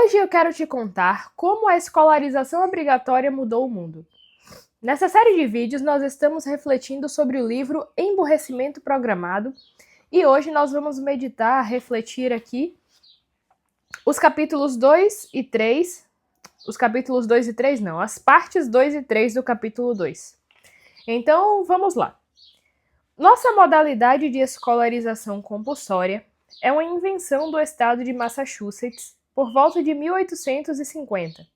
Hoje eu quero te contar como a escolarização obrigatória mudou o mundo. Nessa série de vídeos, nós estamos refletindo sobre o livro Emburrecimento Programado e hoje nós vamos meditar, refletir aqui os capítulos 2 e 3, as partes 2 e 3 do capítulo 2. Então, vamos lá. Nossa modalidade de escolarização compulsória é uma invenção do estado de Massachusetts por volta de 1850.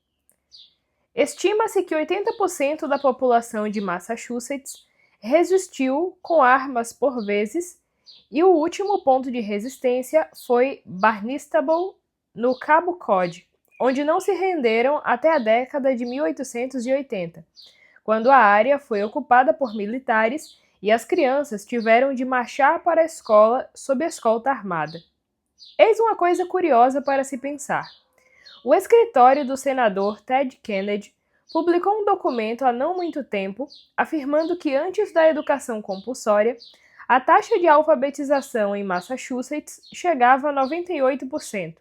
Estima-se que 80% da população de Massachusetts resistiu com armas por vezes, e o último ponto de resistência foi Barnstable, no Cabo Cod, onde não se renderam até a década de 1880, quando a área foi ocupada por militares e as crianças tiveram de marchar para a escola sob escolta armada. Eis uma coisa curiosa para se pensar. O escritório do senador Ted Kennedy publicou um documento há não muito tempo afirmando que antes da educação compulsória, a taxa de alfabetização em Massachusetts chegava a 98%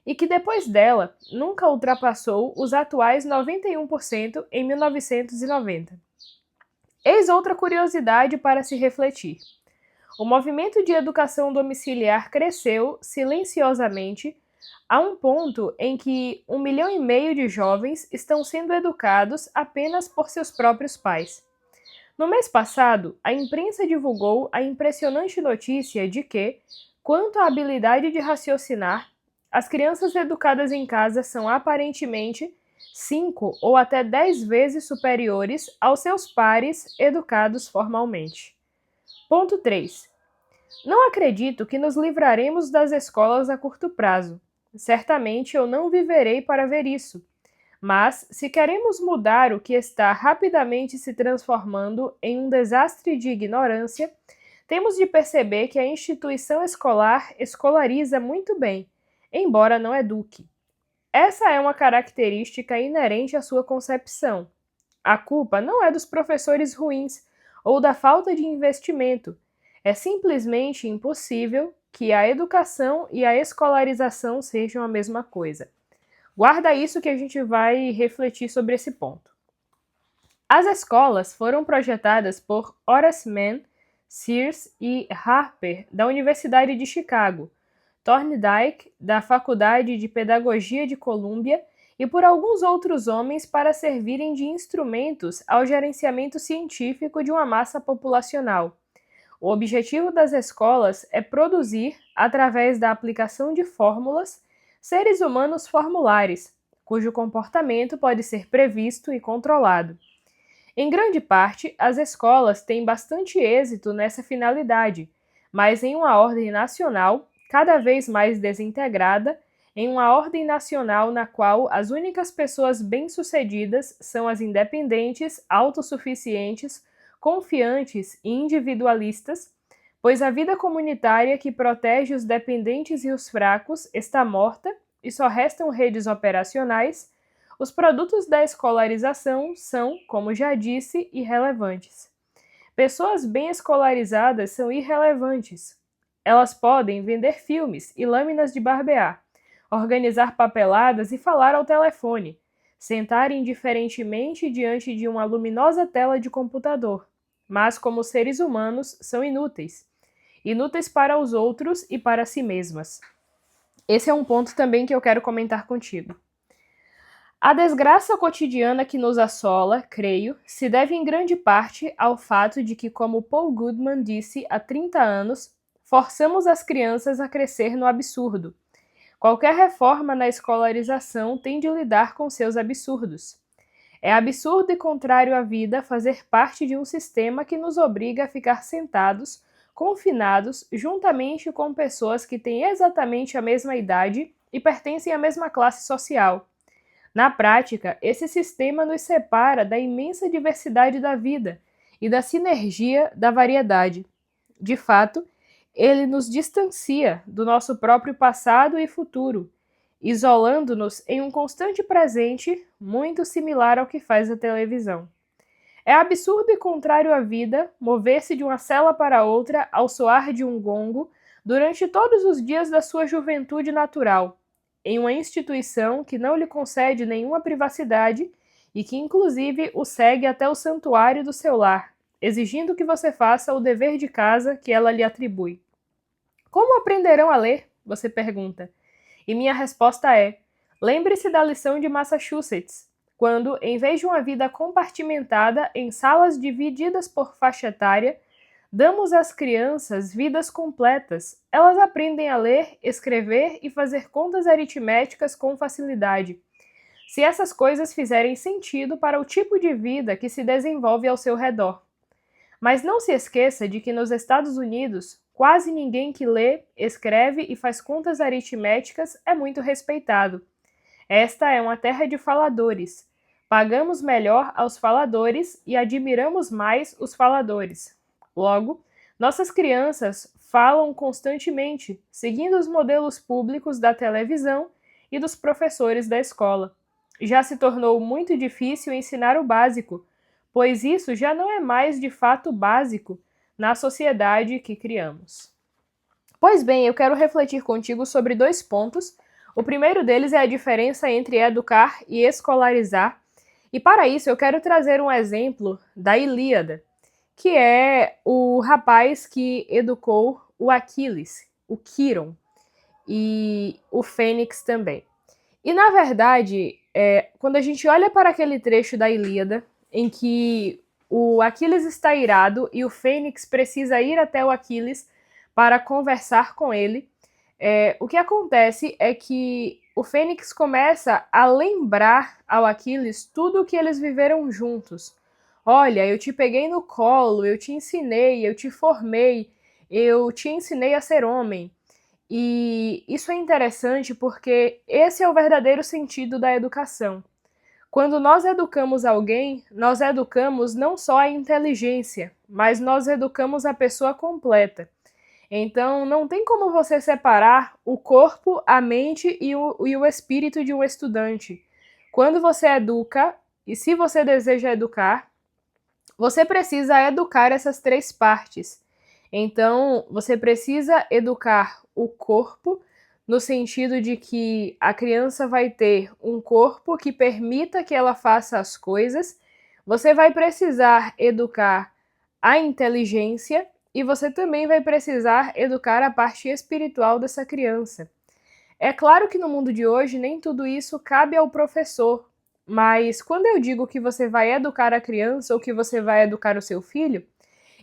e que depois dela nunca ultrapassou os atuais 91% em 1990. Eis outra curiosidade para se refletir. O movimento de educação domiciliar cresceu silenciosamente a um ponto em que 1,5 milhão de jovens estão sendo educados apenas por seus próprios pais. No mês passado, a imprensa divulgou a impressionante notícia de que, quanto à habilidade de raciocinar, as crianças educadas em casa são aparentemente 5 ou até 10 vezes superiores aos seus pares educados formalmente. Ponto 3. Não acredito que nos livraremos das escolas a curto prazo. Certamente eu não viverei para ver isso. Mas, se queremos mudar o que está rapidamente se transformando em um desastre de ignorância, temos de perceber que a instituição escolar escolariza muito bem, embora não eduque. Essa é uma característica inerente à sua concepção. A culpa não é dos professores ruins ou da falta de investimento. É simplesmente impossível que a educação e a escolarização sejam a mesma coisa. Guarda isso que a gente vai refletir sobre esse ponto. As escolas foram projetadas por Horace Mann, Sears e Harper, da Universidade de Chicago, Thorndike, da Faculdade de Pedagogia de Columbia, e por alguns outros homens para servirem de instrumentos ao gerenciamento científico de uma massa populacional. O objetivo das escolas é produzir, através da aplicação de fórmulas, seres humanos formulares, cujo comportamento pode ser previsto e controlado. Em grande parte, as escolas têm bastante êxito nessa finalidade, mas em uma ordem nacional, cada vez mais desintegrada, em uma ordem nacional na qual as únicas pessoas bem-sucedidas são as independentes, autossuficientes, confiantes e individualistas, pois a vida comunitária que protege os dependentes e os fracos está morta e só restam redes operacionais, os produtos da escolarização são, como já disse, irrelevantes. Pessoas bem escolarizadas são irrelevantes. Elas podem vender filmes e lâminas de barbear, organizar papeladas e falar ao telefone, sentar indiferentemente diante de uma luminosa tela de computador, mas como seres humanos são inúteis. Inúteis para os outros e para si mesmas. Esse é um ponto também que eu quero comentar contigo. A desgraça cotidiana que nos assola, creio, se deve em grande parte ao fato de que, como Paul Goodman disse há 30 anos, forçamos as crianças a crescer no absurdo. Qualquer reforma na escolarização tem de lidar com seus absurdos. É absurdo e contrário à vida fazer parte de um sistema que nos obriga a ficar sentados, confinados, juntamente com pessoas que têm exatamente a mesma idade e pertencem à mesma classe social. Na prática, esse sistema nos separa da imensa diversidade da vida e da sinergia da variedade. De fato, ele nos distancia do nosso próprio passado e futuro, isolando-nos em um constante presente muito similar ao que faz a televisão. É absurdo e contrário à vida mover-se de uma cela para outra ao soar de um gongo durante todos os dias da sua juventude natural. em uma instituição que não lhe concede nenhuma privacidade e que inclusive o segue até o santuário do seu lar, exigindo que você faça o dever de casa que ela lhe atribui. Como aprenderão a ler? Você pergunta. E minha resposta é: lembre-se da lição de Massachusetts, quando, em vez de uma vida compartimentada em salas divididas por faixa etária, damos às crianças vidas completas. Elas aprendem a ler, escrever e fazer contas aritméticas com facilidade. Se essas coisas fizerem sentido para o tipo de vida que se desenvolve ao seu redor. Mas não se esqueça de que nos Estados Unidos, quase ninguém que lê, escreve e faz contas aritméticas é muito respeitado. Esta é uma terra de faladores. Pagamos melhor aos faladores e admiramos mais os faladores. Logo, nossas crianças falam constantemente, seguindo os modelos públicos da televisão e dos professores da escola. Já se tornou muito difícil ensinar o básico, pois isso já não é mais de fato básico na sociedade que criamos. Pois bem, eu quero refletir contigo sobre 2 pontos. O primeiro deles é a diferença entre educar e escolarizar. E para isso eu quero trazer um exemplo da Ilíada, que é o rapaz que educou o Aquiles, o Quirón, e o Fênix também. E na verdade, quando a gente olha para aquele trecho da Ilíada, em que o Aquiles está irado e o Fênix precisa ir até o Aquiles para conversar com ele, o que acontece é que o Fênix começa a lembrar ao Aquiles tudo o que eles viveram juntos. Olha, eu te peguei no colo, eu te ensinei, eu te formei, eu te ensinei a ser homem. E isso é interessante porque esse é o verdadeiro sentido da educação. Quando nós educamos alguém, nós educamos não só a inteligência, mas nós educamos a pessoa completa. Então, não tem como você separar o corpo, a mente e o espírito de um estudante. Quando você educa, e se você deseja educar, você precisa educar essas 3 partes. Então, você precisa educar o corpo, no sentido de que a criança vai ter um corpo que permita que ela faça as coisas. Você vai precisar educar a inteligência e você também vai precisar educar a parte espiritual dessa criança. É claro que no mundo de hoje nem tudo isso cabe ao professor, mas quando eu digo que você vai educar a criança ou que você vai educar o seu filho,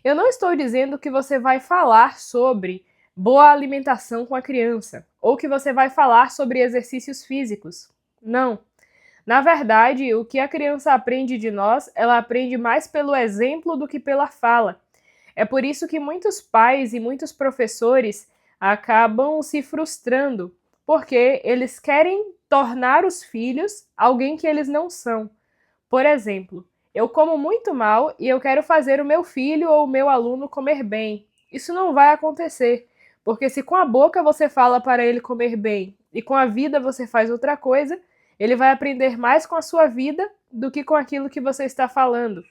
eu não estou dizendo que você vai falar sobre boa alimentação com a criança, ou que você vai falar sobre exercícios físicos. Não. Na verdade, o que a criança aprende de nós, ela aprende mais pelo exemplo do que pela fala. É por isso que muitos pais e muitos professores acabam se frustrando, porque eles querem tornar os filhos alguém que eles não são. Por exemplo, eu como muito mal e eu quero fazer o meu filho ou o meu aluno comer bem. Isso não vai acontecer, porque se com a boca você fala para ele comer bem e com a vida você faz outra coisa, ele vai aprender mais com a sua vida do que com aquilo que você está falando.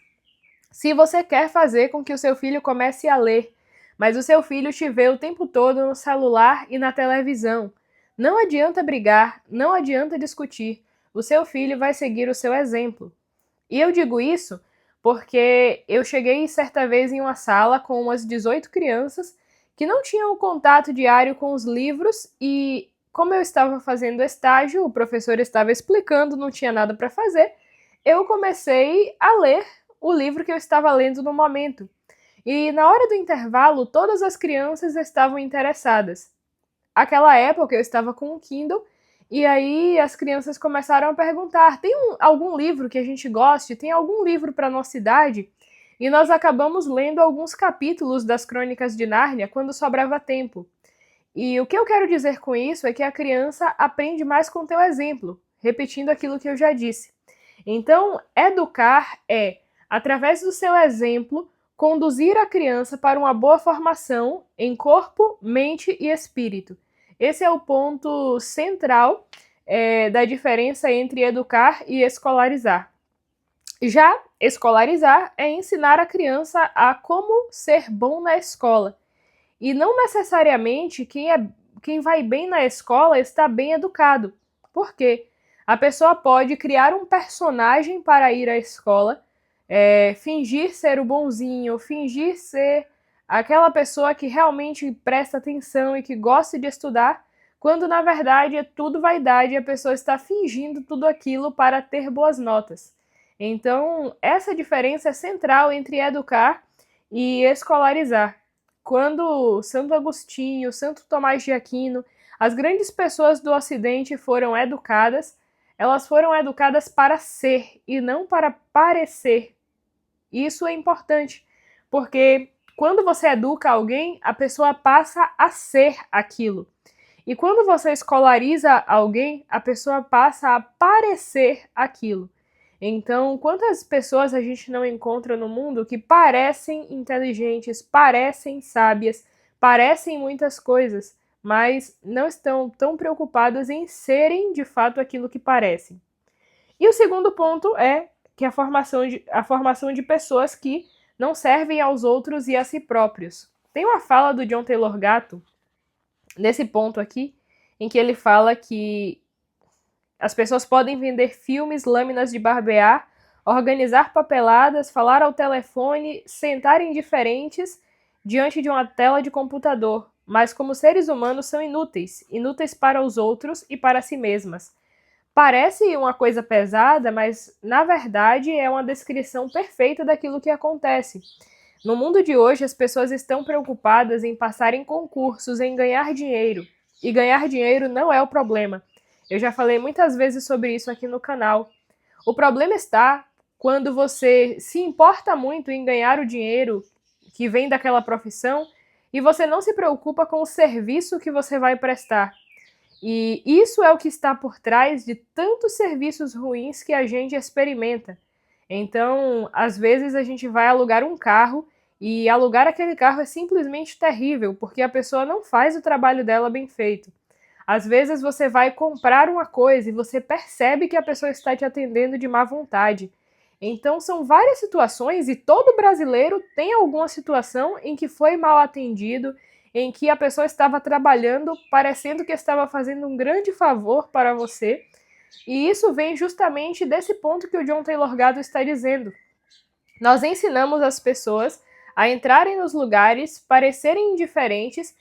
Se você quer fazer com que o seu filho comece a ler, mas o seu filho te vê o tempo todo no celular e na televisão, não adianta brigar, não adianta discutir. O seu filho vai seguir o seu exemplo. E eu digo isso porque eu cheguei certa vez em uma sala com umas 18 crianças que não tinham contato diário com os livros e, como eu estava fazendo estágio, o professor estava explicando, não tinha nada para fazer, eu comecei a ler o livro que eu estava lendo no momento. E na hora do intervalo, todas as crianças estavam interessadas. Aquela época eu estava com um Kindle e aí as crianças começaram a perguntar: tem algum livro que a gente goste? Tem algum livro para nossa idade? E nós acabamos lendo alguns capítulos das Crônicas de Nárnia quando sobrava tempo. E o que eu quero dizer com isso é que a criança aprende mais com teu exemplo, repetindo aquilo que eu já disse. Então, educar é, através do seu exemplo, conduzir a criança para uma boa formação em corpo, mente e espírito. Esse é o ponto central da diferença entre educar e escolarizar. Já escolarizar é ensinar a criança a como ser bom na escola. E não necessariamente quem vai bem na escola está bem educado. Por quê? A pessoa pode criar um personagem para ir à escola, fingir ser o bonzinho, fingir ser aquela pessoa que realmente presta atenção e que gosta de estudar, quando na verdade é tudo vaidade e a pessoa está fingindo tudo aquilo para ter boas notas. Então, essa diferença é central entre educar e escolarizar. Quando Santo Agostinho, Santo Tomás de Aquino, as grandes pessoas do Ocidente foram educadas, elas foram educadas para ser e não para parecer. Isso é importante, porque quando você educa alguém, a pessoa passa a ser aquilo. E quando você escolariza alguém, a pessoa passa a parecer aquilo. Então, quantas pessoas a gente não encontra no mundo que parecem inteligentes, parecem sábias, parecem muitas coisas, mas não estão tão preocupadas em serem de fato aquilo que parecem. E o segundo ponto é que a formação de pessoas que não servem aos outros e a si próprios. Tem uma fala do John Taylor Gatto, nesse ponto aqui, em que ele fala que as pessoas podem vender filmes, lâminas de barbear, organizar papeladas, falar ao telefone, sentar indiferentes diante de uma tela de computador, mas como seres humanos são inúteis, inúteis para os outros e para si mesmas. Parece uma coisa pesada, mas na verdade é uma descrição perfeita daquilo que acontece. No mundo de hoje, as pessoas estão preocupadas em passar em concursos, em ganhar dinheiro. E ganhar dinheiro não é o problema. Eu já falei muitas vezes sobre isso aqui no canal. O problema está quando você se importa muito em ganhar o dinheiro que vem daquela profissão e você não se preocupa com o serviço que você vai prestar. E isso é o que está por trás de tantos serviços ruins que a gente experimenta. Então, às vezes a gente vai alugar um carro e alugar aquele carro é simplesmente terrível, porque a pessoa não faz o trabalho dela bem feito. Às vezes você vai comprar uma coisa e você percebe que a pessoa está te atendendo de má vontade. Então, são várias situações e todo brasileiro tem alguma situação em que foi mal atendido, em que a pessoa estava trabalhando parecendo que estava fazendo um grande favor para você. E isso vem justamente desse ponto que o John Taylor Gatto está dizendo. Nós ensinamos as pessoas a entrarem nos lugares, parecerem indiferentes,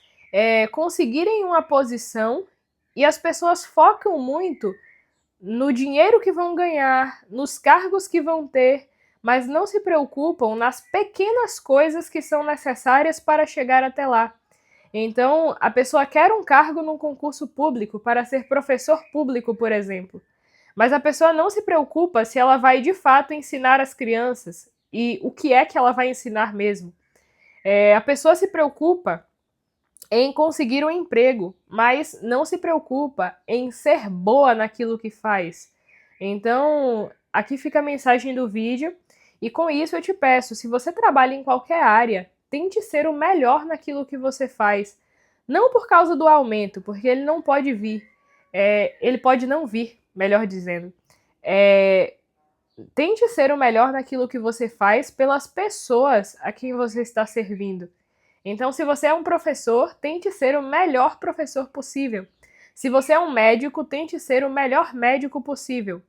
conseguirem uma posição, e as pessoas focam muito no dinheiro que vão ganhar, nos cargos que vão ter, mas não se preocupam nas pequenas coisas que são necessárias para chegar até lá. Então, a pessoa quer um cargo num concurso público para ser professor público, por exemplo. Mas a pessoa não se preocupa se ela vai de fato ensinar as crianças e o que é que ela vai ensinar mesmo. A pessoa se preocupa em conseguir um emprego, mas não se preocupa em ser boa naquilo que faz. Então, aqui fica a mensagem do vídeo, e com isso eu te peço, se você trabalha em qualquer área, tente ser o melhor naquilo que você faz. Não por causa do aumento, porque ele não pode vir. Ele pode não vir, melhor dizendo. Tente ser o melhor naquilo que você faz pelas pessoas a quem você está servindo. Então, se você é um professor, tente ser o melhor professor possível. Se você é um médico, tente ser o melhor médico possível.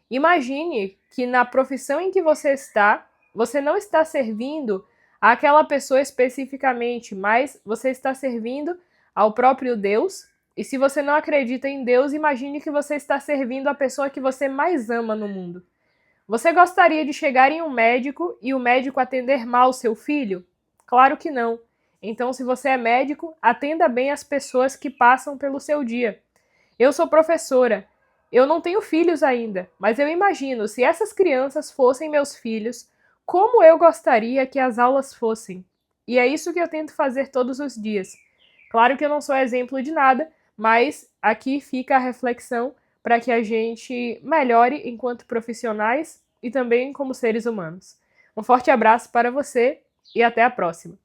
Imagine que na profissão em que você não está servindo àquela pessoa especificamente, mas você está servindo ao próprio Deus. E se você não acredita em Deus, imagine que você está servindo a pessoa que você mais ama no mundo. Você gostaria de chegar em um médico e o médico atender mal o seu filho? Claro que não. Então, se você é médico, atenda bem as pessoas que passam pelo seu dia. Eu sou professora. Eu não tenho filhos ainda, mas eu imagino, se essas crianças fossem meus filhos, como eu gostaria que as aulas fossem. E é isso que eu tento fazer todos os dias. Claro que eu não sou exemplo de nada, mas aqui fica a reflexão para que a gente melhore enquanto profissionais e também como seres humanos. Um forte abraço para você e até a próxima!